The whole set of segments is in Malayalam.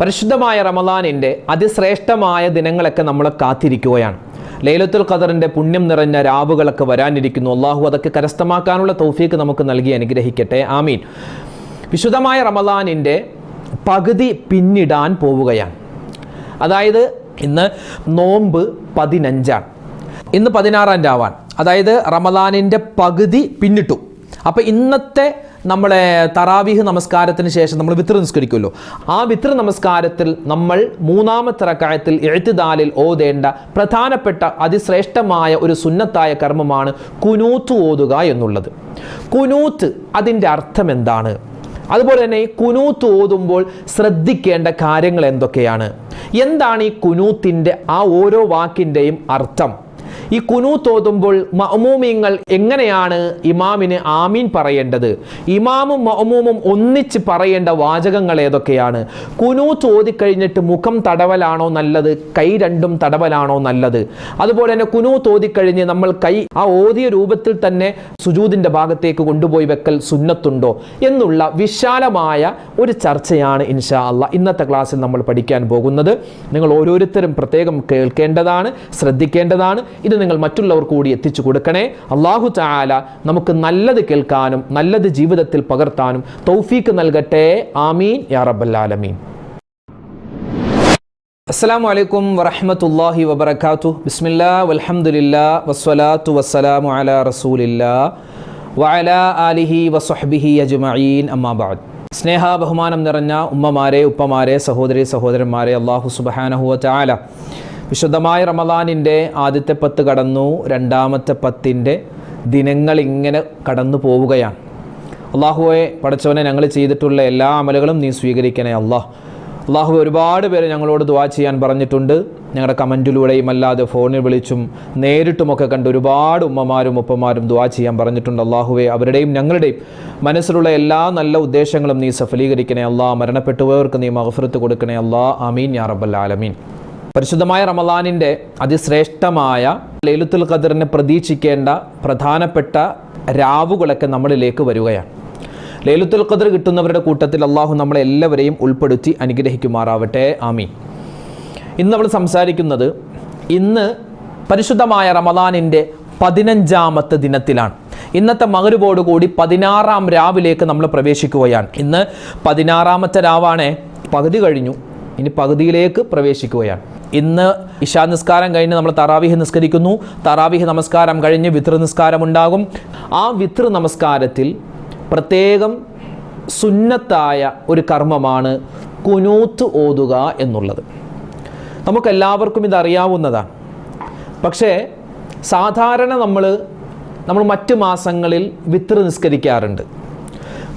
പരിശുദ്ധമായ റമളാനിൻ്റെ അതിശ്രേഷ്ഠമായ ദിനങ്ങളൊക്കെ നമ്മൾ കാത്തിരിക്കുകയാണ്. ലൈലത്തുൽ ഖദറിൻ്റെ പുണ്യം നിറഞ്ഞ രാവുകളൊക്കെ വരാനിരിക്കുന്നു. അള്ളാഹു അതൊക്കെ കരസ്ഥമാക്കാനുള്ള തൗഫീക്ക് നമുക്ക് നൽകി അനുഗ്രഹിക്കട്ടെ, ആമീൻ. വിശുദ്ധമായ റമളാനിൻ്റെ പകുതി പിന്നിടാൻ പോവുകയാണ്. അതായത് ഇന്ന് നോമ്പ് 15-ആണ്, ഇന്ന് 16-ാം രാവാണ്. അതായത് റമളാനിൻ്റെ പകുതി പിന്നിട്ടു. അപ്പോൾ ഇന്നത്തെ നമ്മളെ തറാവീഹ് നമസ്കാരത്തിന് ശേഷം നമ്മൾ വിത്ർ നിസ്കരിക്കുമല്ലോ, ആ വിത്ർ നമസ്കാരത്തിൽ നമ്മൾ 3-ാമത്തെ റക്അത്തിൽ ഇഅ്തിദാലിൽ ഓതേണ്ട പ്രധാനപ്പെട്ട അതിശ്രേഷ്ഠമായ ഒരു സുന്നത്തായ കർമ്മമാണ് കുനൂത്ത് ഓതുക എന്നുള്ളത്. കുനൂത്ത് അതിൻ്റെ അർത്ഥം എന്താണ്? അതുപോലെ തന്നെ ഈ കുനൂത്ത് ഓതുമ്പോൾ ശ്രദ്ധിക്കേണ്ട കാര്യങ്ങൾ എന്തൊക്കെയാണ്? എന്താണ് ഈ കുനൂത്തിൻ്റെ ആ ഓരോ വാക്കിൻ്റെയും അർത്ഥം? ഈ കുനൂത്ത് ഓതുമ്പോൾ മഅ്മൂമിങ്ങൾ എങ്ങനെയാണ് ഇമാമിന് ആമീൻ പറയേണ്ടത്? ഇമാമും മഅ്മൂമും ഒന്നിച്ച് പറയേണ്ട വാചകങ്ങൾ ഏതൊക്കെയാണ്? കുനൂത്ത് ഓതിക്കഴിഞ്ഞിട്ട് മുഖം തടവലാണോ നല്ലത്, കൈ രണ്ടും തടവലാണോ നല്ലത്? അതുപോലെ തന്നെ കുനൂത്ത് ഓതിക്കഴിഞ്ഞ് നമ്മൾ കൈ ആ ഓതിയ രൂപത്തിൽ തന്നെ സുജൂദിൻ്റെ ഭാഗത്തേക്ക് കൊണ്ടുപോയി വെക്കൽ സുന്നത്തുണ്ടോ എന്നുള്ള വിശാലമായ ഒരു ചർച്ചയാണ് ഇൻഷാ അല്ലാഹ് ഇന്നത്തെ ക്ലാസ്സിൽ നമ്മൾ പഠിക്കാൻ പോകുന്നത്. നിങ്ങൾ ഓരോരുത്തരും പ്രത്യേകം കേൾക്കേണ്ടതാണ്, ശ്രദ്ധിക്കേണ്ടതാണ്. ഇത് നിങ്ങൾ മറ്റുള്ളവർ കൂടി എത്തിച്ചു കൊടുക്കണേ. അല്ലാഹു തആല നമുക്ക് നല്ലത് കേൾക്കാനും നല്ലത് ജീവിതത്തിൽ പകർത്താനും തൗഫീക്ക് നൽകട്ടെ, ആമീൻ യാ റബ്ബൽ ആലമീൻ. അസ്സലാമു അലൈക്കും വറഹ്മത്തുള്ളാഹി വബറകാതുഹു. ബിസ്മില്ലാഹി വൽഹംദുലില്ലാഹി വസ്സലാത്തു വസ്സലാമു അലാ റസൂലില്ലാഹി വഅലാ ആലിഹി വസ്വഹ്ബിഹി അജ്മഈൻ, അമ്മാ ബഅദ്. സ്നേഹ ബഹുമാനം നിറഞ്ഞ ഉമ്മമാരെ, ഉപ്പമാരെ, സഹോദരി സഹോദരന്മാരെ, അല്ലാഹു സുബ്ഹാനഹു വ തആല വിശുദ്ധമായ റമളാനിൻ്റെ ആദ്യത്തെ 10 കടന്നു, 2-ാമത്തെ 10ൻ്റെ ദിനങ്ങൾ ഇങ്ങനെ കടന്നു പോവുകയാണ്. അള്ളാഹുവെ പടച്ചവനെ, ഞങ്ങൾ ചെയ്തിട്ടുള്ള എല്ലാ അമലുകളും നീ സ്വീകരിക്കണേ അള്ളാഹ്. അള്ളാഹു ഒരുപാട് പേര് ഞങ്ങളോട് ദുആ ചെയ്യാൻ പറഞ്ഞിട്ടുണ്ട്. ഞങ്ങളുടെ കമൻറ്റിലൂടെയും അല്ലാതെ ഫോണിൽ വിളിച്ചും നേരിട്ടുമൊക്കെ കണ്ട് ഒരുപാട് ഉമ്മമാരും ഉപ്പമാരും ദുആ ചെയ്യാൻ പറഞ്ഞിട്ടുണ്ട്. അള്ളാഹുവെ അവരുടെയും ഞങ്ങളുടെയും മനസ്സിലുള്ള എല്ലാ നല്ല ഉദ്ദേശങ്ങളും നീ സഫലീകരിക്കണേ അള്ളാഹ്. മരണപ്പെട്ടുപോയവർക്ക് നീ മഗ്ഫിറത്ത് കൊടുക്കണേ അള്ളാഹ്, ആമീൻ യാ റബ്ബൽ ആലമീൻ. പരിശുദ്ധമായ റമളാനിൻ്റെ അതിശ്രേഷ്ഠമായ ലൈലത്തുൽ ഖദറിനെ പ്രതീക്ഷിക്കേണ്ട പ്രധാനപ്പെട്ട രാവുകളൊക്കെ നമ്മളിലേക്ക് വരികയാണ്. ലൈലത്തുൽ ഖദർ കിട്ടുന്നവരുടെ കൂട്ടത്തിൽ അള്ളാഹു നമ്മളെല്ലാവരെയും ഉൾപ്പെടുത്തി അനുഗ്രഹിക്കുമാറാവട്ടെ, ആമീൻ. ഇന്ന് നമ്മൾ സംസാരിക്കുന്നത് ഇന്ന് പരിശുദ്ധമായ റമളാനിൻ്റെ 15-ാമത്തെ ദിനത്തിലാണ്. ഇന്നത്തെ മഗ്‌രിബോട് കൂടി 16-ാം രാവിലേക്ക് നമ്മൾ പ്രവേശിക്കുകയാണ്. ഇന്ന് 16-ാമത്തെ രാവാണ്, പകുതി കഴിഞ്ഞു, ഇനി പകുതിയിലേക്ക് പ്രവേശിക്കുകയാണ്. ഇന്ന് ഇശാ നിസ്കാരം കഴിഞ്ഞ് നമ്മൾ തറാവീഹ് നിസ്കരിക്കുന്നു. തറാവീഹ് നമസ്കാരം കഴിഞ്ഞ് വിത്ർ നിസ്കാരം ഉണ്ടാകും. ആ വിത്ർ നമസ്കാരത്തിൽ പ്രത്യേകം സുന്നത്തായ ഒരു കർമ്മമാണ് കുനൂത്ത് ഓതുക എന്നുള്ളത്. നമുക്കെല്ലാവർക്കും ഇതറിയാവുന്നതാണ്. പക്ഷേ സാധാരണ നമ്മൾ മറ്റ് മാസങ്ങളിൽ വിത്ർ നിസ്കരിക്കാറുണ്ട്.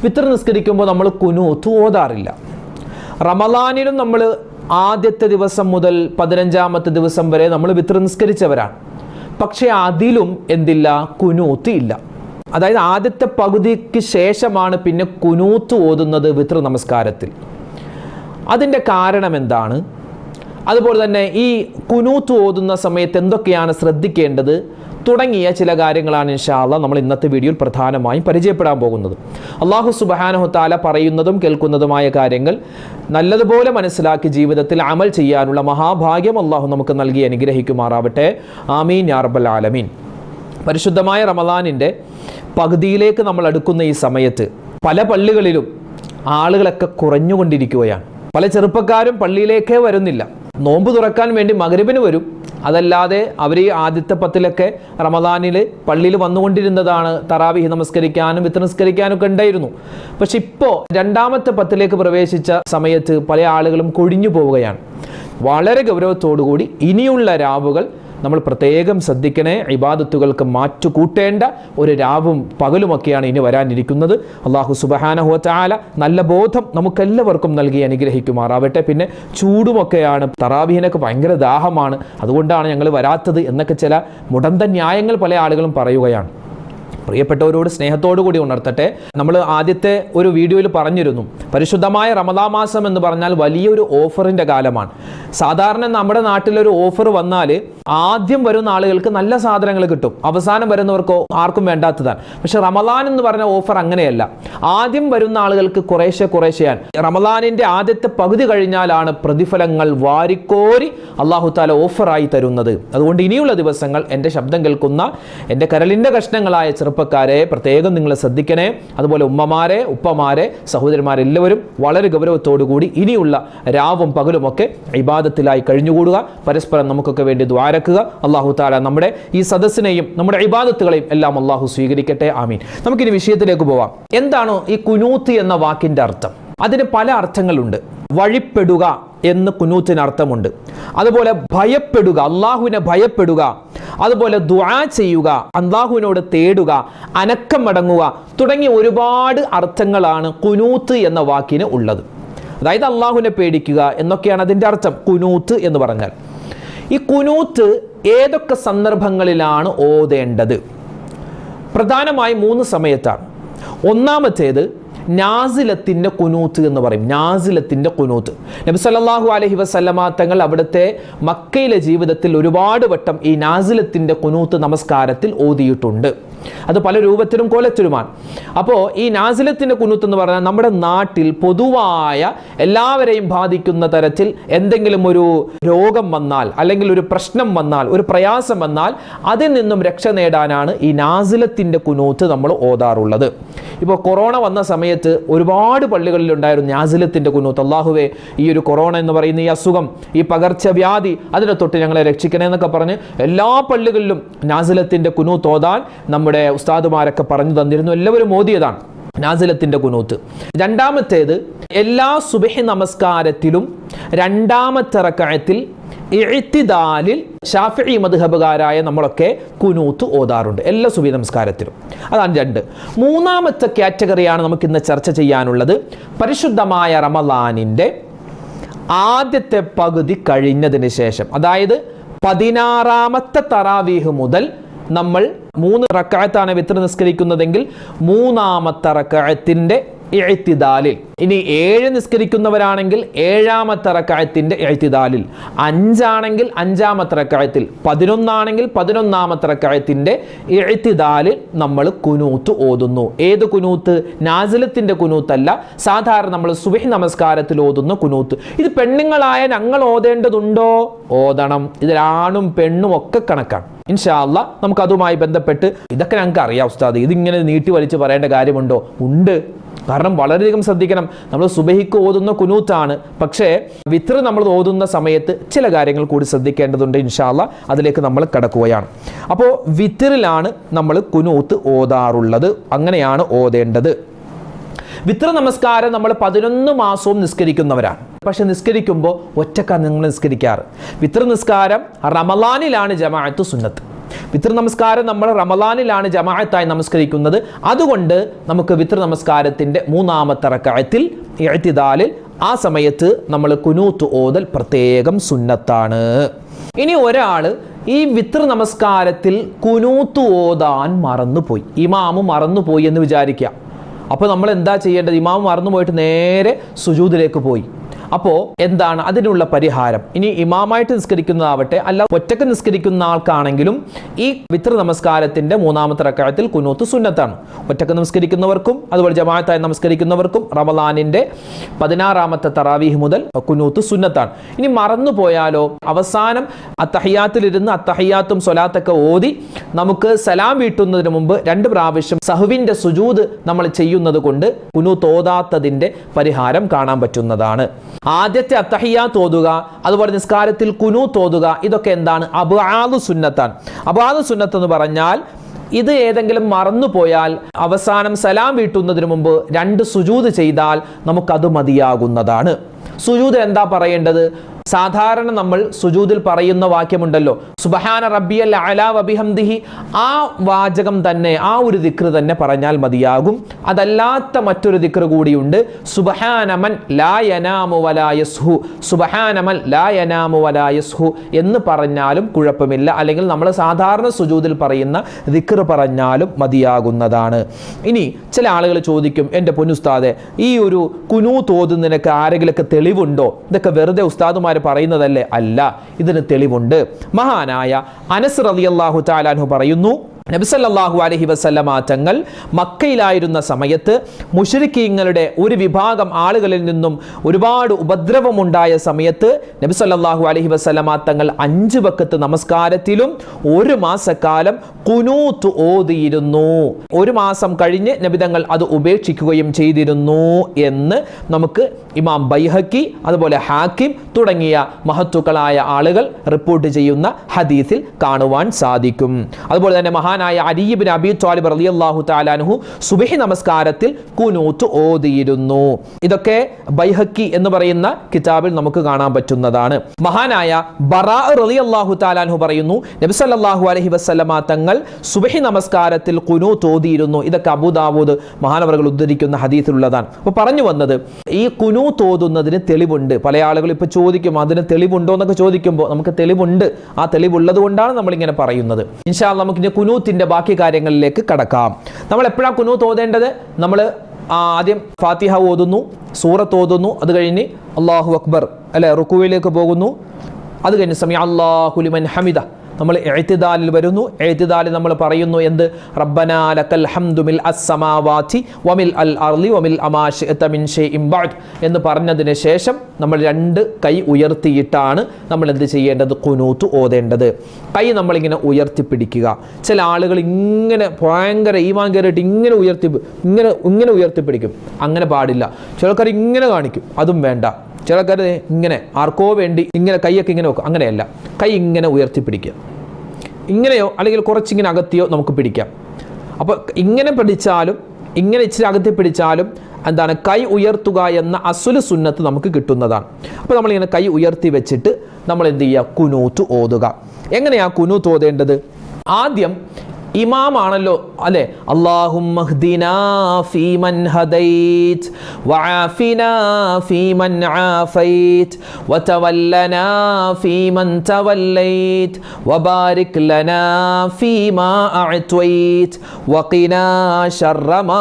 വിത്ർ നിസ്കരിക്കുമ്പോൾ നമ്മൾ കുനൂത്ത് ഓതാറില്ല. റമളാനിലും നമ്മൾ ആദ്യത്തെ ദിവസം മുതൽ 15-ാമത്തെ ദിവസം വരെ നമ്മൾ വിത്ർ നിസ്കരിച്ചവരാണ്. പക്ഷേ അതിലും എന്തില്ല, കുനൂത്ത് ഇല്ല. അതായത് ആദ്യത്തെ പകുതിക്ക് ശേഷമാണ് പിന്നെ കുനൂത്ത് ഓതുന്നത് വിത്ർ നമസ്കാരത്തിൽ. അതിൻ്റെ കാരണം എന്താണ്? അതുപോലെ തന്നെ ഈ കുനൂത്ത് ഓതുന്ന സമയത്ത് എന്തൊക്കെയാണ് ശ്രദ്ധിക്കേണ്ടത് തുടങ്ങിയ ചില കാര്യങ്ങളാണ് ഇൻഷാ അല്ലാഹ് നമ്മൾ ഇന്നത്തെ വീഡിയോയിൽ പ്രധാനമായും പരിചയപ്പെടാൻ പോകുന്നത്. അല്ലാഹു സുബ്ഹാനഹു തആല പറയുന്നതും കേൾക്കുന്നതുമായ കാര്യങ്ങൾ നല്ലതുപോലെ മനസ്സിലാക്കി ജീവിതത്തിൽ അമൽ ചെയ്യാനുള്ള മഹാഭാഗ്യം അല്ലാഹു നമുക്ക് നൽകി അനുഗ്രഹിക്കുമാറാവട്ടെ, ആമീൻ യാ റബ്ബൽ ആലമീൻ. പരിശുദ്ധമായ റമളാനിൻ്റെ പകുതിയിലേക്ക് നമ്മൾ അടുക്കുന്ന ഈ സമയത്ത് പല പള്ളികളിലും ആളുകളൊക്കെ കുറഞ്ഞുകൊണ്ടിരിക്കുകയാണ്. പല ചെറുപ്പക്കാരും പള്ളിയിലേക്കേ വരുന്നില്ല. നോമ്പ് തുറക്കാൻ വേണ്ടി മഗ്‌രിബിന് വരും, അതല്ലാതെ അവർ ഈ ആദ്യത്തെ 10ലൊക്കെ റമളാനിൽ പള്ളിയിൽ വന്നുകൊണ്ടിരുന്നതാണ്. തറാവീഹ് നമസ്കരിക്കാനും വിത്ർ നിസ്കരിക്കാനും ഒക്കെ ഉണ്ടായിരുന്നു. പക്ഷെ ഇപ്പോൾ 2-ാമത്തെ 10ലേക്ക് പ്രവേശിച്ച സമയത്ത് പല ആളുകളും കൊഴിഞ്ഞു പോവുകയാണ്. വളരെ ഗൗരവത്തോടുകൂടി ഇനിയുള്ള രാവുകൾ നമ്മൾ പ്രത്യേകം ശ്രദ്ധിക്കണേ. ഇബാദത്തുകൾക്ക് മാറ്റുകൂട്ടേണ്ട ഒരു രാവും പകലുമൊക്കെയാണ് ഇനി വരാനിരിക്കുന്നത്. അല്ലാഹു സുബ്ഹാനഹു വ തആല നല്ല ബോധം നമുക്കെല്ലാവർക്കും നൽകി അനുഗ്രഹിക്കുമാറാവട്ടെ. പിന്നെ ചൂടുമൊക്കെയാണ്, തറാവീഹിനൊക്കെ ഭയങ്കര ദാഹമാണ്, അതുകൊണ്ടാണ് ഞങ്ങൾ വരാത്തത് എന്നൊക്കെ ചില മുടന്ത ന്യായങ്ങൾ പല ആളുകളും പറയുകയാണ്. പ്രിയപ്പെട്ടവരോട് സ്നേഹത്തോടു കൂടി ഉണർത്തട്ടെ. നമ്മൾ ആദ്യത്തെ ഒരു വീഡിയോയിൽ പറഞ്ഞിരുന്നു, പരിശുദ്ധമായ റമദാൻ മാസം എന്ന് പറഞ്ഞാൽ വലിയൊരു ഓഫറിൻ്റെ കാലമാണ്. സാധാരണ നമ്മുടെ നാട്ടിലൊരു ഓഫർ വന്നാൽ ആദ്യം വരുന്ന ആളുകൾക്ക് നല്ല സാധനങ്ങൾ കിട്ടും, അവസാനം വരുന്നവർക്കോ ആർക്കും വേണ്ടാത്തതാണ്. പക്ഷെ റമദാൻ എന്ന് പറഞ്ഞ ഓഫർ അങ്ങനെയല്ല. ആദ്യം വരുന്ന ആളുകൾക്ക് കുറേശ്ശെയാണ്. റമദാനിൻ്റെ ആദ്യത്തെ പകുതി കഴിഞ്ഞാലാണ് പ്രതിഫലങ്ങൾ വാരിക്കോരി അല്ലാഹു തആല ഓഫറായി തരുന്നത്. അതുകൊണ്ട് ഇനിയുള്ള ദിവസങ്ങൾ എൻ്റെ ശബ്ദം കേൾക്കുന്ന എൻ്റെ കരളിൻ്റെ കഷ്ണങ്ങളായ ചെറുപ്പക്കാരെ പ്രത്യേകം നിങ്ങൾ ശ്രദ്ധിക്കണേ. അതുപോലെ ഉമ്മമാരെ, ഉപ്പമാരെ, സഹോദരന്മാരെല്ലാവരും വളരെ ഗൗരവത്തോടു കൂടി ഇനിയുള്ള രാവും പകലുമൊക്കെ ഇബാദത്തിലായി കഴിഞ്ഞുകൂടുക. പരസ്പരം നമുക്കൊക്കെ വേണ്ടി ദ്വാരക്കുക. അല്ലാഹു തആല നമ്മുടെ ഈ സദസ്സിനെയും നമ്മുടെ ഇബാദത്തുകളെയും എല്ലാം അല്ലാഹു സ്വീകരിക്കട്ടെ. ആമീൻ. നമുക്കിനി വിഷയത്തിലേക്ക് പോവാം. എന്താണ് ഈ കുനൂത്ത് എന്ന വാക്കിൻ്റെ അർത്ഥം? അതിന് പല അർത്ഥങ്ങളുണ്ട്. വഴിപ്പെടുക എന്ന് കുനൂത്തിന് അർത്ഥമുണ്ട്. അതുപോലെ ഭയപ്പെടുക, അള്ളാഹുവിനെ ഭയപ്പെടുക. അതുപോലെ ദുആ ചെയ്യുക, അള്ളാഹുവിനോട് തേടുക, അനക്കം മടങ്ങുക തുടങ്ങിയ ഒരുപാട് അർത്ഥങ്ങളാണ് കുനൂത്ത് എന്ന വാക്കിന് ഉള്ളത്. അതായത് അള്ളാഹുവിനെ പേടിക്കുക എന്നൊക്കെയാണ് അതിൻ്റെ അർത്ഥം കുനൂത്ത് എന്ന് പറഞ്ഞാൽ. ഈ കുനൂത്ത് ഏതൊക്കെ സന്ദർഭങ്ങളിലാണ് ഓതേണ്ടത്? പ്രധാനമായും 3 സമയത്താണ്. ഒന്നാമത്തേത് നാസിലത്തിൻ്റെ കുനൂത്ത് എന്ന് പറയും. നാസിലത്തിൻ്റെ കുനൂത്ത് നബി സല്ലല്ലാഹു അലൈഹി വസല്ലമ തങ്ങൾ അവിടുത്തെ മക്കയിലെ ജീവിതത്തിൽ ഒരുപാട് വട്ടം ഈ നാസിലത്തിൻ്റെ കുനൂത്ത് നമസ്കാരത്തിൽ ഓതിയിട്ടുണ്ട്. അത് പല രൂപത്തിലും കോലത്തിലുമാണ്. അപ്പോൾ ഈ നാസിലത്തിൻ്റെ കുനൂത്ത് എന്ന് പറഞ്ഞാൽ നമ്മുടെ നാട്ടിൽ പൊതുവായ എല്ലാവരെയും ബാധിക്കുന്ന തരത്തിൽ എന്തെങ്കിലും ഒരു രോഗം വന്നാൽ, അല്ലെങ്കിൽ ഒരു പ്രശ്നം വന്നാൽ, ഒരു പ്രയാസം വന്നാൽ അതിൽ നിന്നും രക്ഷ നേടാനാണ് ഈ നാസിലത്തിൻ്റെ കുനൂത്ത് നമ്മൾ ഓതാറുള്ളത്. ഇപ്പോൾ കൊറോണ വന്ന സമയത്ത് ഒരുപാട് പള്ളികളിലുണ്ടായിരുന്നു നാസിലത്തിൻ്റെ കുനൂത്ത്. അല്ലാഹുവേ, ഈ ഒരു കൊറോണ എന്ന് പറയുന്ന ഈ അസുഖം, ഈ പകർച്ചവ്യാധി, അതിനെ തൊട്ട് ഞങ്ങളെ രക്ഷിക്കണേ എന്നൊക്കെ പറഞ്ഞ് എല്ലാ പള്ളികളിലും നാസിലത്തിൻ്റെ കുനൂത്ത് ഓതാൻ നമ്മുടെ ഉസ്താദുമാരൊക്കെ പറഞ്ഞു തന്നിരുന്നു. എല്ലാവരും ഓതിയതാണ് നാസിലത്തിൻ്റെ കുനൂത്ത്. രണ്ടാമത്തേത്, എല്ലാ സുബ്ഹി നമസ്കാരത്തിലും രണ്ടാമത്തെ റക്അത്തിൽ ഇഅ്തിദാലിൽ ശാഫിഈ മദ്ഹബുകാരായ നമ്മളൊക്കെ കുനൂത്ത് ഓതാറുണ്ട് എല്ലാ സുബ്ഹി നമസ്കാരത്തിലും. അതാണ് 2. മൂന്നാമത്തെ കാറ്റഗറിയാണ് നമുക്ക് ഇന്ന് ചർച്ച ചെയ്യാനുള്ളത്. പരിശുദ്ധമായ റമളാനിൻ്റെ ആദ്യത്തെ പകുതി കഴിഞ്ഞതിന് ശേഷം, അതായത് 16ാമത്തെ തറാവീഹ് മുതൽ നമ്മൾ 3 റക്അത്താണ് വിത്ർ നിസ്കരിക്കുന്നതെങ്കിൽ 3ാമത്തെ റക്അത്തിന്റെ ഇഅ്തിദാലിൽ, ഇനി 7 നിസ്കരിക്കുന്നവരാണെങ്കിൽ 7ാമത്തെ റക്അത്തിന്റെ ഇഅ്തിദാലിൽ, 5 ആണെങ്കിൽ 5ാമത്തെ റക്അത്തിൽ, 11 ആണെങ്കിൽ 11ാമത്തെ റക്അത്തിന്റെ ഇഅ്തിദാലിൽ നമ്മൾ കുനൂത്ത് ഓതുന്നു. ഏത് കുനൂത്ത്? നാസിലത്തിന്റെ കുനൂത്തല്ല, സാധാരണ നമ്മൾ സുബ്ഹി നമസ്കാരത്തിൽ ഓതുന്ന കുനൂത്ത്. ഇത് പെണ്ണുങ്ങളായ ഞങ്ങൾ ഓതേണ്ടതുണ്ടോ? ഓതണം. ഇതിൽ ആണും പെണ്ണും ഒക്കെ കണക്കാണ്. ഇൻഷാ അല്ലാഹ് നമുക്ക് അതുമായി ബന്ധപ്പെട്ട്, ഇതൊക്കെ ഞങ്ങൾക്ക് അറിയാം ഉസ്താദ്, ഇതിങ്ങനെ നീട്ടി വലിച്ച് പറയേണ്ട കാര്യമുണ്ടോ? ഉണ്ട്. കാരണം വളരെയധികം ശ്രദ്ധിക്കണം. നമ്മൾ സുബഹിക്ക് ഓതുന്ന കുനൂത്താണ്, പക്ഷേ വിത്ർ നമ്മൾ ഓതുന്ന സമയത്ത് ചില കാര്യങ്ങൾ കൂടി ശ്രദ്ധിക്കേണ്ടതുണ്ട്. ഇൻഷാ അല്ലാഹ് അതിലേക്ക് നമ്മൾ കടക്കുകയാണ്. അപ്പോൾ വിത്റിലാണ് നമ്മൾ കുനൂത്ത് ഓതാറുള്ളത്. അങ്ങനെയാണ് ഓതേണ്ടത്. വിത്ർ നമസ്കാരം നമ്മൾ 11 മാസവും നിസ്കരിക്കുന്നവരാണ്. പക്ഷെ നിസ്കരിക്കുമ്പോൾ ഒറ്റക്കാണ് നിങ്ങൾ നിസ്കരിക്കാറ്. വിത്ർ നിസ്കാരം റമളാനിലാണ് ജമാഅത്ത് സുന്നത്ത്. വിത്ർ നമസ്കാരം നമ്മൾ റമളാനിലാണ് ജമാഅത്തായി നമസ്കരിക്കുന്നത്. അതുകൊണ്ട് നമുക്ക് വിത്ർ നമസ്കാരത്തിൻ്റെ 3ാമത്തെ റക്അത്തിൽ ഇഅ്തിദാലിൽ ആ സമയത്ത് നമ്മൾ കുനൂത്ത് ഓതൽ പ്രത്യേകം സുന്നത്താണ്. ഇനി ഒരാൾ ഈ വിത്ർ നമസ്കാരത്തിൽ കുനൂത്ത് ഓതാൻ മറന്നുപോയി, ഇമാമ് മറന്നുപോയി എന്ന് വിചാരിക്കുക. അപ്പോൾ നമ്മൾ എന്താ ചെയ്യേണ്ടത്? ഇമാമ് മറന്നുപോയിട്ട് നേരെ സുജൂദിലേക്ക് പോയി. അപ്പോൾ എന്താണ് അതിനുള്ള പരിഹാരം? ഇനി ഇമാമായിട്ട് നിസ്കരിക്കുന്നതാവട്ടെ, അല്ല ഒറ്റക്ക് നിസ്കരിക്കുന്ന ആൾക്കാണെങ്കിലും ഈ വിത്ർ നമസ്കാരത്തിൻ്റെ 3ാമത്തെ റക്അത്തിൽ കുനൂത്ത് സുന്നത്താണ്. ഒറ്റക്ക് നമസ്കരിക്കുന്നവർക്കും അതുപോലെ ജമാഅത്തായി നമസ്കരിക്കുന്നവർക്കും റമളാനിൻ്റെ 16ാമത്തെ തറാവീഹ് മുതൽ കുനൂത്ത് സുന്നത്താണ്. ഇനി മറന്നു പോയാലോ? അവസാനം അത്തഹിയാത്തിലിരുന്ന് അത്തഹിയാത്തും സ്വലാത്തൊക്കെ ഓതി നമുക്ക് സലാം വീട്ടുന്നതിന് മുമ്പ് 2 പ്രാവശ്യം സഹ്വിൻ്റെ സുജൂദ് നമ്മൾ ചെയ്യുന്നത് കൊണ്ട് കുനൂത്ത് ഓതാത്തതിൻ്റെ പരിഹാരം കാണാൻ പറ്റുന്നതാണ്. ആദ്യത്തെ അത്തഹിയ്യാത്ത് ഓതുക, അതുപോലെ നിസ്കാരത്തിൽ കുനൂത്ത് ഓതുക, ഇതൊക്കെ എന്താണ്? അബ്ആദു സുന്നത്താണ്. അബ്ആദു സുന്നത്ത് എന്ന് പറഞ്ഞാൽ ഇത് ഏതെങ്കിലും മറന്നുപോയാൽ അവസാനം സലാം വീട്ടുന്നതിന് മുമ്പ് 2 സുജൂദ് ചെയ്താൽ നമുക്കത് മതിയാകുന്നതാണ്. സുജൂദ് എന്താ പറയേണ്ടത്? സാധാരണ നമ്മൾ സുജൂദിൽ പറയുന്ന വാക്യമുണ്ടല്ലോ, സുബ്ഹാന റബ്ബിയൽ അഅ്ലാ വബിഹംദിഹി, ആ വാചകം തന്നെ, ആ ഒരു ദിക്ർ തന്നെ പറഞ്ഞാൽ മതിയാകും. അതല്ലാത്ത മറ്റൊരു ദിക്ർ കൂടിയുണ്ട്, സുബ്ഹാനമൻ ലാ യനാമു വലാ യസ്ഹു, സുബ്ഹാനമൻ ലാ യനാമു വലാ യസ്ഹു എന്ന് പറഞ്ഞാലും കുഴപ്പമില്ല. അല്ലെങ്കിൽ നമ്മൾ സാധാരണ സുജൂദിൽ പറയുന്ന ദിക്ർ പറഞ്ഞാലും മതിയാകുന്നതാണ്. ഇനി ചില ആളുകൾ ചോദിക്കും, എൻ്റെ പൊന്നുസ്താദെ, ഈ ഒരു കുനൂത്ത് ഓതുന്നതിനൊക്കെ ആരെങ്കിലൊക്കെ തെളിവുണ്ടോ? ഇതൊക്കെ വെറുതെ ഉസ്താദുമാർ പറയുന്നതല്ലേ? അല്ല, ഇതിന് തെളിവുണ്ട്. മഹാനായ അനസ് റളിയല്ലാഹു തആല അൻഹു പറയുന്നു, നബി സല്ലല്ലാഹു അലൈഹി വസല്ലമ തങ്ങൾ മക്കയിലായിരുന്ന സമയത്ത് മുശ്രിക്കീങ്ങളുടെ ഒരു വിഭാഗം ആളുകളിൽ നിന്നും ഒരുപാട് ഉപദ്രവമുണ്ടായ സമയത്ത് നബി സല്ലല്ലാഹു അലൈഹി വസല്ലമ തങ്ങൾ 5 വഖത്ത് നമസ്കാരത്തിലും 1 മാസക്കാലം ഖുനൂത്ത് ഓതിയിരുന്നു. 1 മാസം കഴിഞ്ഞ് നബി തങ്ങൾ അത് ഉപേക്ഷിക്കുകയും ചെയ്തിരുന്നു എന്ന് നമുക്ക് ഇമാം ബൈഹഖി, അതുപോലെ ഹാക്കിം തുടങ്ങിയ മഹത്തുക്കളായ ആളുകൾ റിപ്പോർട്ട് ചെയ്യുന്ന ഹദീസിൽ കാണുവാൻ സാധിക്കും. അതുപോലെ തന്നെ മഹാനായ അലി ഇബ്നു അബീ ത്വാലിബ് റളിയല്ലാഹു തആല അൻഹു സുബ്ഹി നമസ്കാരത്തിൽ ഖുനൂത്ത് ഓതിയിരുന്നു. ഇതൊക്കെ ബൈഹഖി എന്ന് പറയുന്ന കിതാബിൽ നമുക്ക് കാണാൻ പറ്റുന്നതാണ്. മഹാനായ ബറാ റളിയല്ലാഹു തആല അൻഹു പറയുന്നു, നബി സല്ലല്ലാഹു അലൈഹി വസല്ലമ തങ്ങൾ സുബ്ഹി നമസ്കാരത്തിൽ ഖുനൂത്ത് ഓതിയിരുന്നു. ഇതൊക്കെ അബൂ ദാവൂദ് മഹാനവറുകൾ ഉദ്ധരിക്കുന്ന ഹദീസിലുള്ളതാണ്. അപ്പോൾ പറഞ്ഞു വന്നത്, ഈ ഖുനൂത്ത് ഓതുന്നതിന് തെളിവുണ്ട്. പല ആളുകൾ ഇപ്പോൾ ചോദിക്കും, അതിന് തെളിവുണ്ടോ എന്നൊക്കെ ചോദിക്കുമ്പോൾ നമുക്ക് തെളിവുണ്ട്. ആ തെളിവുള്ളത് കൊണ്ടാണ് നമ്മളിങ്ങനെ പറയുന്നത്. ഇൻഷാ അല്ലാഹ് നമുക്ക് ഇനി ഖുനൂത്തിന്റെ ബാക്കി കാര്യങ്ങളിലേക്ക് കടക്കാം. നമ്മൾ എപ്പോഴാണ് ഖുനൂത്ത് ഓതേണ്ടത്? നമ്മൾ ആദ്യം ഫാത്തിഹ ഓതുന്നു, സൂറത്ത് ഓതുന്നു, അത് കഴിഞ്ഞ് അല്ലാഹു അക്ബർ അല്ലെ റുക്കൂയിലേക്ക് പോകുന്നു, അത് കഴിഞ്ഞ് സമി അല്ലാഹു ലിമൻ ഹമിദ നമ്മൾ ഇഅ്തിദാലിൽ വരുന്നു. ഇഅ്തിദാലിൽ നമ്മൾ പറയുന്നു എന്ത്? റബ്ബനാ ലക്കൽ ഹംദു മിൽ അസ്സമാവാതി വമിൽ അൽ അർളി വമിൽ അമാ ശിഅത മിൻ ഷൈഇൻ ബഅദ് എന്ന് പറഞ്ഞതിന് ശേഷം നമ്മൾ 2 കൈ ഉയർത്തിയിട്ടാണ് നമ്മൾ എന്ത് ചെയ്യേണ്ടത്? ഖുനൂത്ത് ഓതേണ്ടത്. കൈ നമ്മളിങ്ങനെ ഉയർത്തിപ്പിടിക്കുക. ചില ആളുകൾ ഇങ്ങനെ ഭയങ്കര ഈമാൻ കയറിയിട്ട് ഇങ്ങനെ ഉയർത്തിപ്പിടിക്കും. അങ്ങനെ പാടില്ല. ചിലക്കാർ ഇങ്ങനെ കാണിക്കും, അതും വേണ്ട. ചിലക്കാർ ഇങ്ങനെ ആർക്കോ വേണ്ടി ഇങ്ങനെ കൈയൊക്കെ ഇങ്ങനെ വെക്കും. അങ്ങനെയല്ല, കൈ ഇങ്ങനെ ഉയർത്തിപ്പിടിക്കുക. ഇങ്ങനെയോ അല്ലെങ്കിൽ കുറച്ചിങ്ങനെ അകത്തിയോ നമുക്ക് പിടിക്കാം. അപ്പോൾ ഇങ്ങനെ പിടിച്ചാലും ഇങ്ങനെ ഇച്ചിരി അകത്തി പിടിച്ചാലും എന്താണ്? കൈ ഉയർത്തുക എന്ന അസ്വല് സുന്നത്ത് നമുക്ക് കിട്ടുന്നതാണ്. അപ്പോൾ നമ്മളിങ്ങനെ കൈ ഉയർത്തി വെച്ചിട്ട് നമ്മൾ എന്ത് ചെയ്യുക? ഖുനൂത്ത് ഓതുക. എങ്ങനെയാണ് ഖുനൂത്ത് ഓതേണ്ടത്? ആദ്യം ഇമാമാണല്ലോ അല്ലേ, അല്ലാഹുമ്മ ഹ്ദിനാ ഫീമൻ ഹദൈത് വആഫിനാ ഫീമൻ ആഫൈത് വതവല്ലനാ ഫീമൻ തവല്ലൈത് വബാരിക് ലനാ ഫീമാ അഅ്തൈത് വഖിനാ ശർറ മാ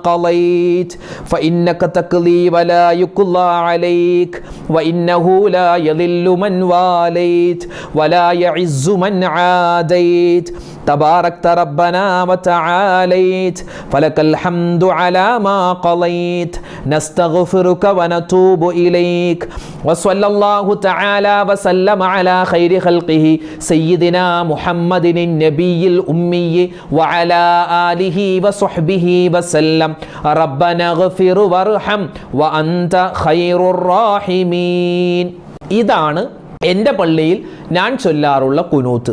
ഖളൈത് ഫഇന്നക തഖ്ലി വലാ യുഖ്ളാ അലൈക് വഇന്നഹു ലാ യളില്ലു മൻ വാലൈത് വലാ യഇസ്സു മൻ ആദൈത് تباركت ربنا وتعاليت فلك الحمد على ما قضيت نستغفرك ونتوب إليك وصلى الله تعالى وسلم على خير خلقه سيدنا محمد النبي الأمي وعلى آله وصحبه وسلم ربنا اغفر وارحم وأنت خير الراحمين. ഇതാണ് എൻ്റെ പള്ളിയിൽ ഞാൻ ചൊല്ലാറുള്ള ഖുനൂത്ത്.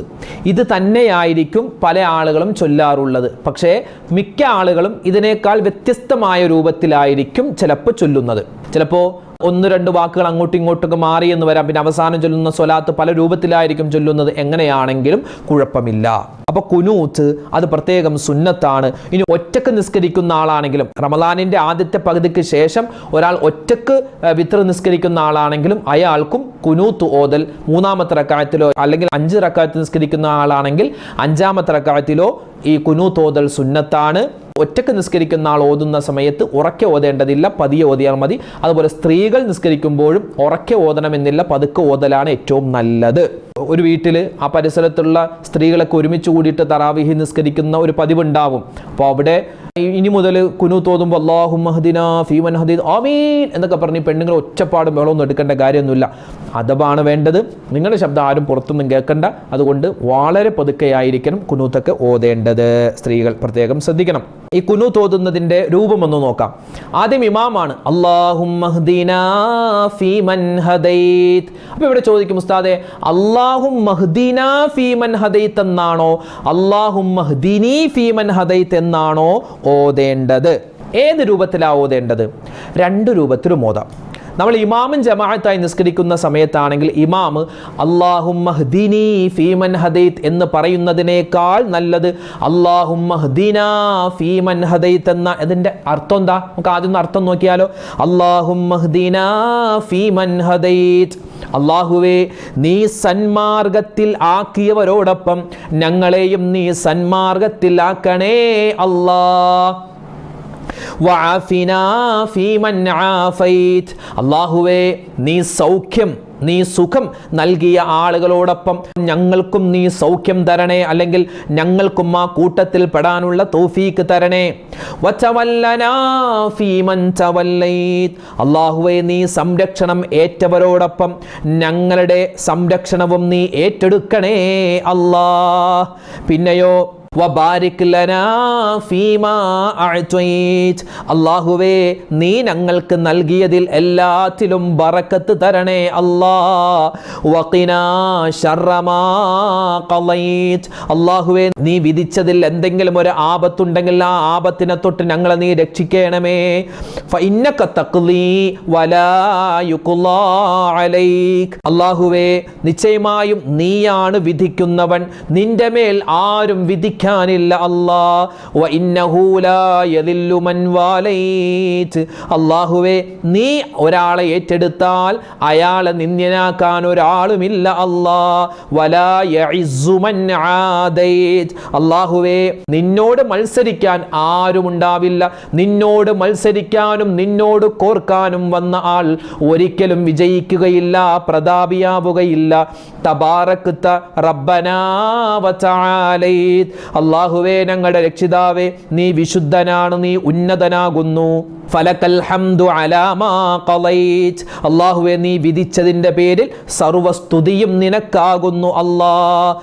ഇത് തന്നെയായിരിക്കും പല ആളുകളും ചൊല്ലാറുള്ളത്. പക്ഷേ മിക്ക ആളുകളും ഇതിനേക്കാൾ വ്യത്യസ്തമായ രൂപത്തിലായിരിക്കും ചിലപ്പോൾ ചൊല്ലുന്നത്. ചിലപ്പോൾ 1-2 വാക്കുകൾ അങ്ങോട്ടും ഇങ്ങോട്ടൊക്കെ മാറി എന്ന് വരാം. പിന്നെ അവസാനം ചൊല്ലുന്ന സ്വലാത്ത് പല രൂപത്തിലായിരിക്കും ചൊല്ലുന്നത്. എങ്ങനെയാണെങ്കിലും കുഴപ്പമില്ല. അപ്പോൾ ഖുനൂത്ത് അത് പ്രത്യേകം സുന്നത്താണ്. ഇനി ഒറ്റക്ക് നിസ്കരിക്കുന്ന ആളാണെങ്കിലും, റമദാനിൻ്റെ ആദ്യത്തെ പകുതിക്ക് ശേഷം ഒരാൾ ഒറ്റക്ക് വിത്ർ നിസ്കരിക്കുന്ന ആളാണെങ്കിലും അയാൾക്കും ഖുനൂത്ത് ഓതൽ 3-ാമത്തെ റക്അത്തിലോ അല്ലെങ്കിൽ 5 റക്അത്ത് നിസ്കരിക്കുന്ന ആളാണെങ്കിൽ 5-ാമത്തെ റക്അത്തിലോ ഈ ഖുനൂത്ത് ഓതൽ സുന്നത്താണ്. ഒറ്റക്ക് നിസ്കരിക്കുന്ന ആൾ ഓതുന്ന സമയത്ത് ഉറക്കെ ഓതേണ്ടതില്ല, പതിയെ ഓതിയാൽ മതി. അതുപോലെ സ്ത്രീകൾ നിസ്കരിക്കുമ്പോഴും ഉറക്കെ ഓതണമെന്നില്ല, പതുക്കെ ഓതലാണ് ഏറ്റവും നല്ലത്. ഒരു വീട്ടിൽ ആ പരിസരത്തുള്ള സ്ത്രീകളൊക്കെ ഒരുമിച്ച് കൂടിയിട്ട് തറാവീഹ് നിസ്കരിക്കുന്ന ഒരു പതിവുണ്ടാവും. അപ്പോൾ അവിടെ ഇനി മുതൽ ഖുനൂത്ത് ഓതുമ്പോൾ അല്ലാഹുമ്മ ഹ്ദിനാ ഫീമൻ ഹദൈത് ആമീൻ എന്നൊക്കെ പറഞ്ഞ് പെണ്ണുങ്ങൾ ഒച്ചപ്പാടും വെള്ളമൊന്നും എടുക്കേണ്ട കാര്യമൊന്നുമില്ല. അദബാണ് വേണ്ടത്. നിങ്ങളുടെ ശബ്ദം ആരും പുറത്തൊന്നും കേൾക്കണ്ട. അതുകൊണ്ട് വളരെ പതുക്കെയായിരിക്കണം ഖുനൂത്തൊക്കെ ഓതേണ്ടത്. സ്ത്രീകൾ പ്രത്യേകം ശ്രദ്ധിക്കണം. ഈ ഖുനൂത്ത് ഓതുന്നതിൻ്റെ രൂപം ഒന്ന് നോക്കാം. ആദ്യം ഇമാമാണ് അല്ലാഹുമ്മ ഹ്ദിനാ ഫീമൻ ഹദൈത്. അപ്പോൾ ഇവിടെ ചോദിക്കും, ഉസ്താദേ അല്ലാഹുമ്മ ഹ്ദിനാ ഫീമൻ ഹദൈത് എന്നാണോ അല്ലാഹുമ്മ ഹ്ദിനി ഫീമൻ ഹദൈത് എന്നാണോ ഓതേണ്ടത്? ഏത് രൂപത്തിലാണ് ഓതേണ്ടത്? 2 രൂപത്തിലും ഓതാം. നമ്മൾ ഇമാമും ജമാഅത്തായി നിസ്കരിക്കുന്ന സമയത്താണെങ്കിൽ ഇമാം അല്ലാഹുമ്മ ഹ്ദിനി ഫീമൻ ഹദൈത് എന്ന് പറയുന്നതിനേക്കാൾ നല്ലത് അല്ലാഹുമ്മ ഹ്ദിനാ ഫീമൻ ഹദൈത് എന്ന ഇതിൻ്റെ അർത്ഥം എന്താ? നമുക്ക് ആദ്യം അർത്ഥം നോക്കിയാലോ. അല്ലാഹുമ്മ ഹ്ദിനാ ഫീമൻ ഹദൈത്, അല്ലാഹുവേ നീ സന്മാർഗത്തിൽ ആക്കിയവരോടൊപ്പം ഞങ്ങളെയും നീ സന്മാർഗത്തിൽ ആക്കണേ അല്ലാഹ്. വഅഫിനാ ഫീമൻ ആഫൈത്, അല്ലാഹുവേ നീ സൗഖ്യം, നീ സുഖം നൽകിയ ആളുകളോടൊപ്പം ഞങ്ങൾക്കും നീ സൗഖ്യം തരണേ, അല്ലെങ്കിൽ ഞങ്ങൾക്കും ആ കൂട്ടത്തിൽ പെടാനുള്ള തൗഫീക്ക് തരണേ. വതവല്ലനാ ഫീമൻ തവല്ലൈത്, അല്ലാഹുവേ നീ സംരക്ഷണം ഏറ്റവരോടൊപ്പം ഞങ്ങളുടെ സംരക്ഷണവും നീ ഏറ്റെടുക്കണേ അല്ലാഹ്. പിന്നെയോ വബാരിക് ലനാ ഫീമാ അഅ്തൈത്, അല്ലാഹുവേ നീ ഞങ്ങൾക്ക് നൽകിയതിൽ എല്ലാത്തിലും ബറക്കത്ത് തരണേ അല്ലാഹ്. വഖിനാ ശർറ മാ ഖളൈത്, അല്ലാഹുവേ നീ വിധിച്ചതിൽ എന്തെങ്കിലും ഒരു ആപത്തുണ്ടെങ്കിൽ ആ ആപത്തിനെ തൊട്ട് ഞങ്ങളെ നീ രക്ഷിക്കണമേ. ഫഇന്നക തഖ്ലീ വലാ യുഖ്ലാ അലൈക്, അല്ലാഹുവേ നിശ്ചയമായും നീയാണ് വിധിക്കുന്നവൻ, നിന്റെ മേൽ ആരും വിധിക്ക അല്ലാഹ്. വഇന്നഹു ലാ യദില്ലു മൻ വാലൈത്, അല്ലാഹുവേ നീ ഒരാളെ ഏറ്റെടുത്താൽ അയാളെ നിന്ദ്യനാക്കാൻ ഒരാളുമില്ല അല്ലാഹ്. വലാ യഇസ്സു മൻ ആദൈത്, അല്ലാഹുവേ നിന്നോട് മത്സരിക്കാൻ ആരും ഉണ്ടാവില്ല, നിന്നോട് മത്സരിക്കാനും നിന്നോട് കോർക്കാനും വന്ന ആൾ ഒരിക്കലും വിജയിക്കുകയില്ല, പ്രതാപിയാവുകയില്ല. തബാറക്ത റബ്ബനാ വതആലൈത്, അല്ലാഹുവേ ഞങ്ങളുടെ രക്ഷിതാവേ നീ വിശുദ്ധനാണ്, നീ ഉന്നതനാകുന്നു. ഫലക്കൽ ഹംദു അലാ മാ ഖളൈത്, അല്ലാഹുവേ നീ വിധിച്ചതിൻ്റെ പേരിൽ സർവസ്തുതിയും നിനക്കാകുന്നു അല്ലാഹ്.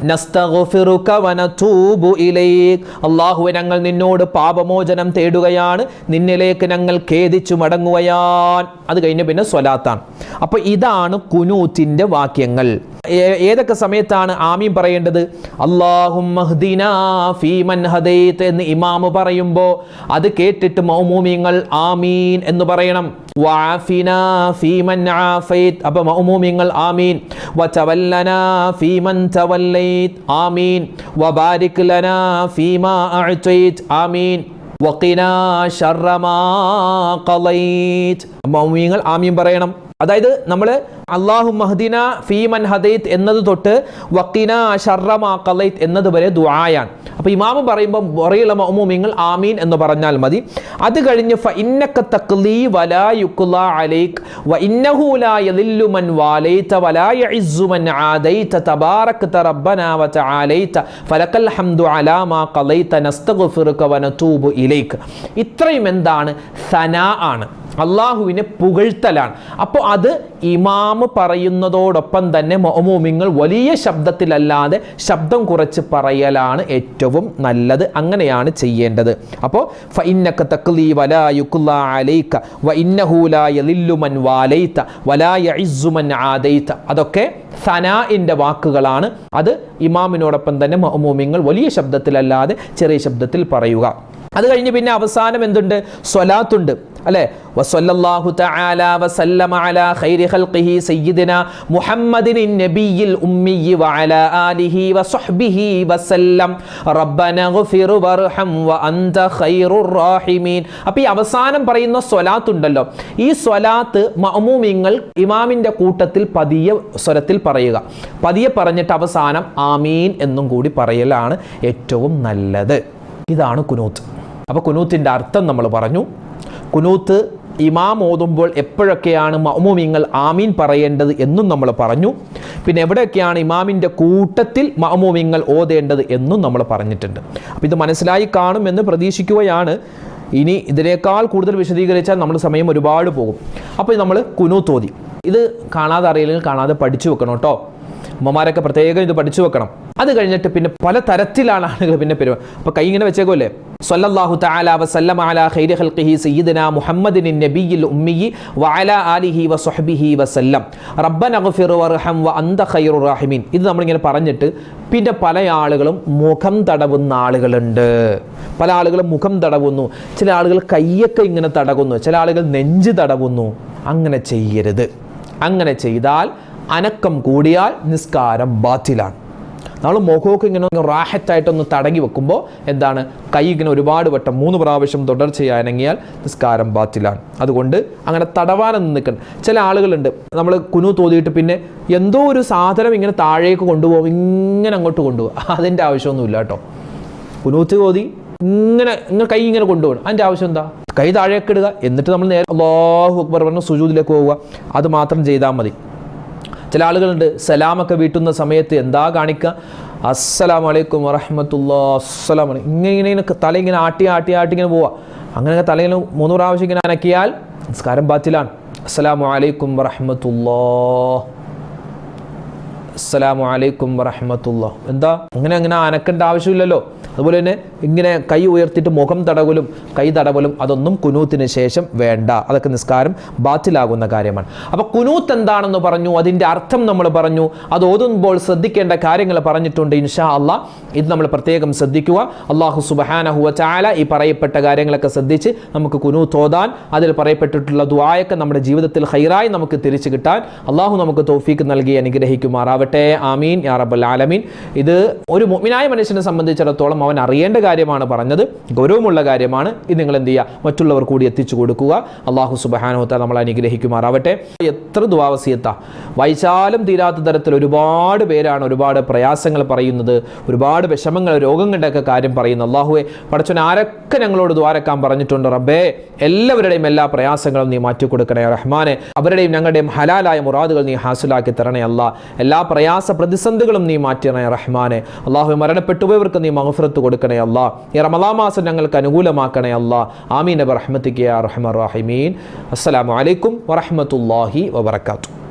നസ്തഗ്ഫിറുക വനതൂബു ഇലൈക്, അല്ലാഹുവേ ഞങ്ങൾ നിന്നോട് പാപമോചനം തേടുകയാണ്, നിന്നിലേക്ക് ഞങ്ങൾ ഖേദിച്ചു മടങ്ങുകയാണ്. അത് കഴിഞ്ഞ് പിന്നെ സ്വലാത്താണ്. അപ്പോൾ ഇതാണ് ഖുനൂത്തിൻ്റെ വാക്യങ്ങൾ. ഏതൊക്കെ സമയത്താണ് ആമീൻ പറയേണ്ടത്? അല്ലാഹുമ്മ ഹ്ദിനാ ഫീമൻ ഹദൈത് എന്ന് ഇമാമ് പറയുമ്പോൾ അത് കേട്ടിട്ട് മഅ്മൂമിങ്ങൾ ആമീൻ എന്ന് പറയണം. വഅഫിനാ ഫീമൻ ആഫൈത്, അപ്പോൾ മഅ്മൂമിങ്ങൾ ആമീൻ. വതവല്ലനാ ഫീമൻ തവല്ലൈത്, ആമീൻ. വബാരിക് ലനാ ഫീമാ അഅ്തൈത്, ആമീൻ. വഖിനാ ശർറ മാ ഖളൈത്, മഅ്മൂമിങ്ങൾ ആമീൻ പറയണം. അതായത് നമ്മൾ അല്ലാഹുമ്മ ഹ്ദിനാ ഫീമൻ ഹദൈത് എന്നത് തൊട്ട് വഖിനാ ശർറ മാ ഖളൈത് എന്നത് വരെ ദുആയാണ്. അപ്പോൾ ഇമാം പറയുമ്പോൾ വറയുള്ള മഅ്മൂമിങ്ങൾ ആമീൻ എന്ന് പറഞ്ഞാൽ മതി. അത് കഴിഞ്ഞ് ഫഇന്നക തഖ്ലീ വലാ യുഖ്ലാ അലൈക് വഇന്നഹു ലാ യദില്ലു മൻ വാലൈത വലാ യഇസ്സു മൻ ആദൈത തബാറക്ത റബ്ബനാ വതആലൈത ഫലക്കൽ ഹംദു അലാ മാ ഖളൈത നസ്തഗ്ഫിറുക വനതൂബു ഇലൈക്. ഇത്രയും എന്താണ്? സനാ ആണ്, അള്ളാഹുവിനെ പുകഴ്ത്തലാണ്. അപ്പോൾ അത് ഇമാമ് പറയുന്നതോടൊപ്പം തന്നെ മഅ്മൂമിങ്ങൾ വലിയ ശബ്ദത്തിലല്ലാതെ ശബ്ദം കുറച്ച് പറയലാണ് ഏറ്റവും നല്ലത്. അങ്ങനെയാണ് ചെയ്യേണ്ടത്. അപ്പോൾ ഫഇന്നക തഖ്ലീ വലാ യുഖ്ലാ അലൈക വഇന്നഹു ലാ യദില്ലു മൻ വാലൈത വലാ യഇസ്സു മൻ ആദൈത, അതൊക്കെ സനാഇൻ്റെ വാക്കുകളാണ്. അത് ഇമാമിനോടൊപ്പം തന്നെ മഅ്മൂമിങ്ങൾ വലിയ ശബ്ദത്തിലല്ലാതെ ചെറിയ ശബ്ദത്തിൽ പറയുക. അത് കഴിഞ്ഞ് പിന്നെ അവസാനം എന്തുണ്ട്? സ്വലാത്തുണ്ട് അല്ലേ? വസല്ലല്ലാഹു തആല വസല്ലമ അലാ ഖൈരി ഖൽഖിഹി സയ്യിദിനാ മുഹമ്മദിൻ നബിയിൽ ഉമ്മിയി വഅലാ ആലിഹി വസഹ്ബിഹി വസല്ലം റബ്ബന ഗ്ഫിർ വർഹം വഅൻത ഖൈറുർ റഹീമീൻ. അപ്പോൾ ഈ അവസാനം പറയുന്ന സ്വലാത്തുണ്ടല്ലോ, ഈ സ്വലാത്ത് മഅ്മൂമിങ്ങൾ ഇമാമിൻ്റെ കൂട്ടത്തിൽ പതിയെ സ്വരത്തിൽ പറയുക. പതിയെ പറഞ്ഞിട്ട് അവസാനം ആമീൻ എന്നും കൂടി പറയലാണ് ഏറ്റവും നല്ലത്. ഇതാണ് കുനൂത്ത്. അപ്പോൾ കുനൂത്തിൻ്റെ അർത്ഥം നമ്മൾ പറഞ്ഞു. കുനൂത്ത് ഇമാം ഓതുമ്പോൾ എപ്പോഴൊക്കെയാണ് മഅ്മൂമിങ്ങൾ ആമീൻ പറയേണ്ടത് എന്നും നമ്മൾ പറഞ്ഞു. പിന്നെ എവിടെയൊക്കെയാണ് ഇമാമിൻ്റെ കൂട്ടത്തിൽ മഅ്മൂമിങ്ങൾ ഓതേണ്ടത് എന്നും നമ്മൾ പറഞ്ഞിട്ടുണ്ട്. അപ്പോൾ ഇത് മനസ്സിലായി കാണുമെന്ന് പ്രതീക്ഷിക്കുകയാണ്. ഇനി ഇതിനേക്കാൾ കൂടുതൽ വിശദീകരിച്ചാൽ നമ്മൾ സമയം ഒരുപാട് പോകും. അപ്പോൾ നമ്മൾ കുനൂത്ത് ഓതി. ഇത് കാണാതെ അറിയില്ലെങ്കിൽ കാണാതെ പഠിച്ചു വെക്കണം കേട്ടോ. ഉമ്മമാരൊക്കെ പ്രത്യേകം ഇത് പഠിച്ചു വെക്കണം. അത് കഴിഞ്ഞിട്ട് പിന്നെ പല തരത്തിലാണ് ആളുകൾ പിന്നെ പെരുമാറുക. അപ്പോൾ കൈ ഇങ്ങനെ വെച്ചേക്കോല്ലേ? സല്ലല്ലാഹു തആല വസല്ലമ അലാ ഖൈരി ഖൽഖിഹി സയ്യിദിനാ മുഹമ്മദിൻ നബിയിൽ ഉമ്മിയി വഅലാ ആലിഹി വസഹ്ബിഹി വസല്ലം റബ്ബന ഗ്ഫിർ വർഹം വഅൻത ഖൈറുർ റഹീമീൻ. ഇത് നമ്മളിങ്ങനെ പറഞ്ഞിട്ട് പിന്നെ പല ആളുകളും മുഖം തടവുന്ന ആളുകളുണ്ട്. പല ആളുകളും മുഖം തടവുന്നു, ചില ആളുകൾ കയ്യൊക്കെ ഇങ്ങനെ തടവുന്നു, ചില ആളുകൾ നെഞ്ച് തടവുന്നു. അങ്ങനെ ചെയ്യരുത്. അങ്ങനെ ചെയ്താൽ അനക്കം കൂടിയാൽ നിസ്കാരം ബാത്തിലാണ്. നമ്മൾ മുഖമൊക്കെ ഇങ്ങനെ റാഹത്തായിട്ടൊന്ന് തടങ്ങി വെക്കുമ്പോൾ എന്താണ്, കൈ ഇങ്ങനെ ഒരുപാട് വട്ടം 3 പ്രാവശ്യം തുടർച്ചയായി അനങ്ങിയാൽ നിസ്കാരം ബാത്തിലാണ്. അതുകൊണ്ട് അങ്ങനെ തടവാനൊന്നും നിൽക്കണം. ചില ആളുകളുണ്ട്, നമ്മൾ കുനൂത്ത് ഓതിയിട്ട് പിന്നെ എന്തോ ഒരു സാധനം ഇങ്ങനെ താഴേക്ക് കൊണ്ടുപോകും, ഇങ്ങനെ അങ്ങോട്ട് കൊണ്ടുപോകും. അതിൻ്റെ ആവശ്യമൊന്നുമില്ല കേട്ടോ. കുനൂത്ത് ഓതി ഇങ്ങനെ കൈ ഇങ്ങനെ കൊണ്ടുപോകണം. അതിൻ്റെ ആവശ്യം എന്താ? കൈ താഴേക്ക് ഇടുക, എന്നിട്ട് നമ്മൾ നേരെ അല്ലാഹു അക്ബർ പറഞ്ഞ് സുജൂദിലേക്ക് പോവുക. അത് മാത്രം ചെയ്താൽ മതി. ചില ആളുകളുണ്ട് സലാമൊക്കെ വീട്ടുന്ന സമയത്ത് എന്താ കാണിക്കുക, അസ്സലാമു അലൈക്കും വറഹ്മത്തുള്ളാഹി, അസ്സലാമു അലൈക്കും, ഇങ്ങനെ തല ഇങ്ങനെ ആട്ടി ഇങ്ങനെ പോവുക. അങ്ങനെയൊക്കെ തലയിൽ 3 പ്രാവശ്യം ഇങ്ങനെ അനക്കിയാൽ നിസ്കാരം ബാത്തിലാണ്. അസ്സലാമു അലൈക്കും വറഹ്മത്തുള്ളാഹി, അസ്സലാമു അലൈക്കും വറഹ്മത്തുള്ളാഹി. എന്താ അങ്ങനെ അനക്കേണ്ട ആവശ്യമില്ലല്ലോ. അതുപോലെ തന്നെ ഇങ്ങനെ കൈ ഉയർത്തിയിട്ട് മുഖം തടവലും കൈ തടവലും അതൊന്നും കുനൂത്തിന് ശേഷം വേണ്ട. അതൊക്കെ നിസ്കാരം ബാത്തിലാകുന്ന കാര്യമാണ്. അപ്പോൾ കുനൂത്ത് എന്താണെന്ന് പറഞ്ഞു, അതിൻ്റെ അർത്ഥം നമ്മൾ പറഞ്ഞു, അത് ഓതുമ്പോൾ ശ്രദ്ധിക്കേണ്ട കാര്യങ്ങൾ പറഞ്ഞിട്ടുണ്ട്. ഇൻഷാ അല്ലാഹ് ഇത് നമ്മൾ പ്രത്യേകം ശ്രദ്ധിക്കുക. അല്ലാഹു സുബ്ഹാനഹു വ തആല ഈ പറയപ്പെട്ട കാര്യങ്ങളൊക്കെ ശ്രദ്ധിച്ച് നമുക്ക് കുനൂത്ത് ഓതാൻ, അതിൽ പറയപ്പെട്ടിട്ടുള്ള ദുആയൊക്കെ നമ്മുടെ ജീവിതത്തിൽ ഖൈറായി നമുക്ക് തിരിച്ചു കിട്ടാൻ അല്ലാഹു നമുക്ക് തൗഫീക്ക് നൽകി അനുഗ്രഹിക്കുമാറാവട്ടെ. ആമീൻ യാ റബ്ബൽ ആലമീൻ. ഇത് ഒരു മുഅ്മിനായ മനുഷ്യനെ സംബന്ധിച്ചിടത്തോളം അവൻ അറിയേണ്ട കാര്യമാണ് പറഞ്ഞത്, ഗൗരവമുള്ള കാര്യമാണ്. ഇത് നിങ്ങൾ എന്ത് ചെയ്യുക, മറ്റുള്ളവർ കൂടി എത്തിച്ചു കൊടുക്കുക. അല്ലാഹു സുബ്ഹാനഹു വ തആല നമ്മളെ അനുഗ്രഹിക്കുമാറാവട്ടെ. എത്ര ദുആ വസിയത്താ, വായിച്ചാലും തീരാത്ത തരത്തിൽ ഒരുപാട് പേരാണ് ഒരുപാട് പ്രയാസങ്ങൾ പറയുന്നത്, ഒരുപാട് വിഷമങ്ങൾ രോഗങ്ങളുടെയൊക്കെ കാര്യം പറയുന്നു. അല്ലാഹുവേ പടച്ചോൻ ആരൊക്കെ ഞങ്ങളോട് ദുആരക്കാൻ പറഞ്ഞിട്ടുണ്ട് റബ്ബേ, എല്ലാവരുടെയും എല്ലാ പ്രയാസങ്ങളും നീ മാറ്റിക്കൊടുക്കണേ റഹ്മാനെ. അവരുടെയും ഞങ്ങളുടെയും ഹലാലായ മുറാദുകൾ നീ ഹാസിലാക്കി തരണേ അല്ലാ. എല്ലാ പ്രയാസ പ്രതിസന്ധികളും നീ മാറ്റണേ റഹ്മാനെ. അല്ലാഹുവേ മരണപ്പെട്ടുപോയവർക്ക് നീ മഗ്ഫിറത്ത് കൊടുക്കണേ അല്ലാ. ഈ റമളാൻ മാസം ഞങ്ങൾക്ക് അനുകൂലമാക്കണേ അല്ലാ. ആമീൻ ബിറഹ്മതിക യാ അർഹമർ റഹീമീൻ. അസ്സലാമു അലൈക്കും വറഹ്മത്തുള്ളാഹി വബറകാതുഹു.